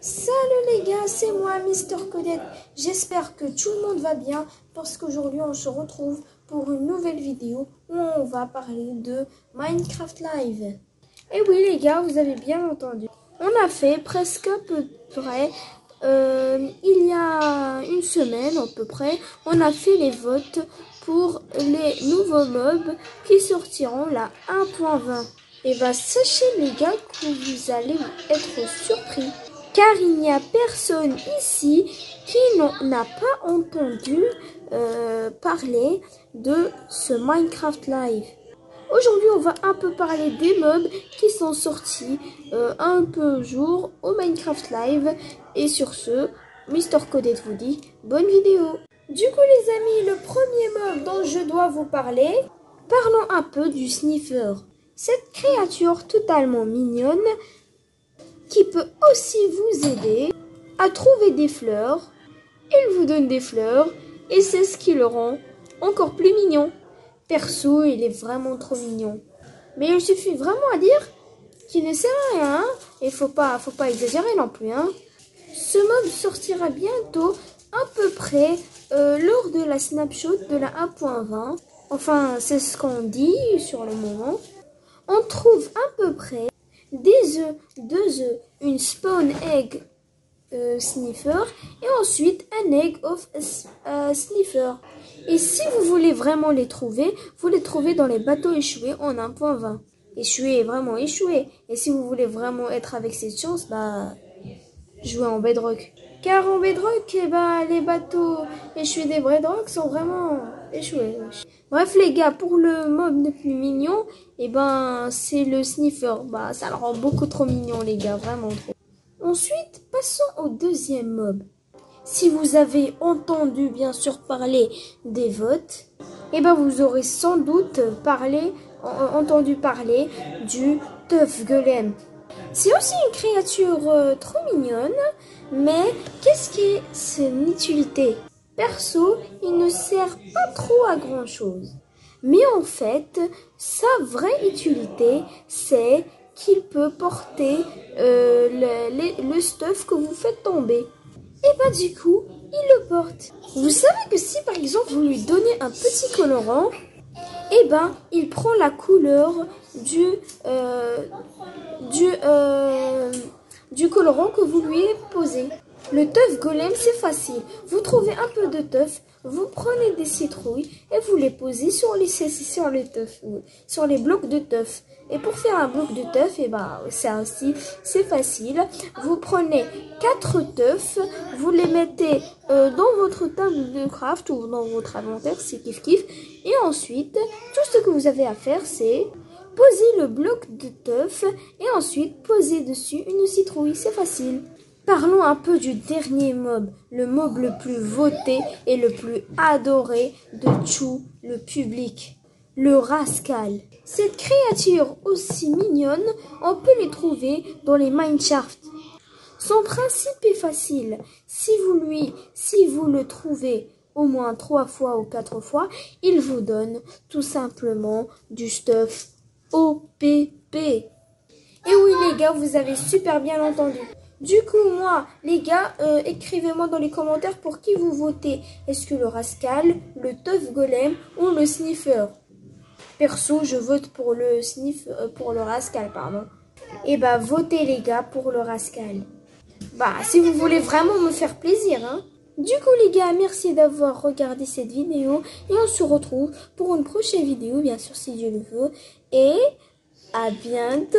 Salut les gars, c'est moi Mister Codette. J'espère que tout le monde va bien parce qu'aujourd'hui on se retrouve pour une nouvelle vidéo où on va parler de Minecraft Live. Et oui les gars, vous avez bien entendu. On a fait presque à peu près, il y a une semaine à peu près, on a fait les votes pour les nouveaux mobs qui sortiront la 1.20. Et bah sachez les gars que vous allez être surpris. Car il n'y a personne ici qui n'a pas entendu parler de ce Minecraft Live. Aujourd'hui, on va un peu parler des mobs qui sont sortis un peu jour au Minecraft Live. Et sur ce, Mister Codette vous dit bonne vidéo. Du coup les amis, le premier mob dont je dois vous parler, parlons un peu du Sniffer. Cette créature totalement mignonne qui peut aussi vous aider à trouver des fleurs. Il vous donne des fleurs et c'est ce qui le rend encore plus mignon. Perso, il est vraiment trop mignon. Mais il suffit vraiment à dire qu'il ne sert à rien et faut pas exagérer non plus. Ce mob sortira bientôt à peu près lors de la snapshot de la 1.20. Enfin, c'est ce qu'on dit sur le moment. On trouve à peu près des œufs, 2 œufs, une spawn egg sniffer et ensuite un egg of sniffer. Et si vous voulez vraiment les trouver, vous les trouvez dans les bateaux échoués en 1.20. Échoué, vraiment échoué. Et si vous voulez vraiment être avec cette chance, bah jouez en bedrock. Car en bedrock, les bateaux échoués des bedrock sont vraiment échoués. Bref les gars, pour le mob le plus mignon, c'est le sniffer. Bah ça le rend beaucoup trop mignon les gars, vraiment trop. Ensuite, passons au deuxième mob. Si vous avez entendu bien sûr parler des votes, vous aurez sans doute entendu parler du Tough Golem. C'est aussi une créature trop mignonne, mais qu'est-ce qui est son utilité? Perso, il ne sert pas trop à grand chose. Mais en fait, sa vraie utilité, c'est qu'il peut porter le stuff que vous faites tomber. Et du coup, il le porte. Vous savez que si par exemple vous lui donnez un petit colorant, il prend la couleur du colorant que vous lui avez posé. Le Tough Golem, c'est facile. Vous trouvez un peu de teuf, vous prenez des citrouilles et vous les posez sur les blocs de teuf. Et pour faire un bloc de teuf, c'est facile. Vous prenez 4 teufs, vous les mettez dans votre table de craft ou dans votre inventaire, c'est kiff. Et ensuite, tout ce que vous avez à faire, c'est poser le bloc de teuf et ensuite poser dessus une citrouille. C'est facile. Parlons un peu du dernier mob, le mob le plus voté et le plus adoré de tout le public, le Rascal. Cette créature aussi mignonne, on peut les trouver dans les Minecraft. Son principe est facile. Si vous le trouvez au moins 3 fois ou 4 fois, il vous donne tout simplement du stuff OPP. Et oui les gars, vous avez super bien entendu. Du coup, moi, les gars, écrivez-moi dans les commentaires pour qui vous votez. Est-ce que le Rascal, le Tough Golem ou le Sniffer? Perso, je vote pour le Rascal, pardon. Et votez les gars pour le Rascal. Si vous voulez vraiment me faire plaisir, Du coup, les gars, merci d'avoir regardé cette vidéo. Et on se retrouve pour une prochaine vidéo, bien sûr, si Dieu le veut. Et à bientôt!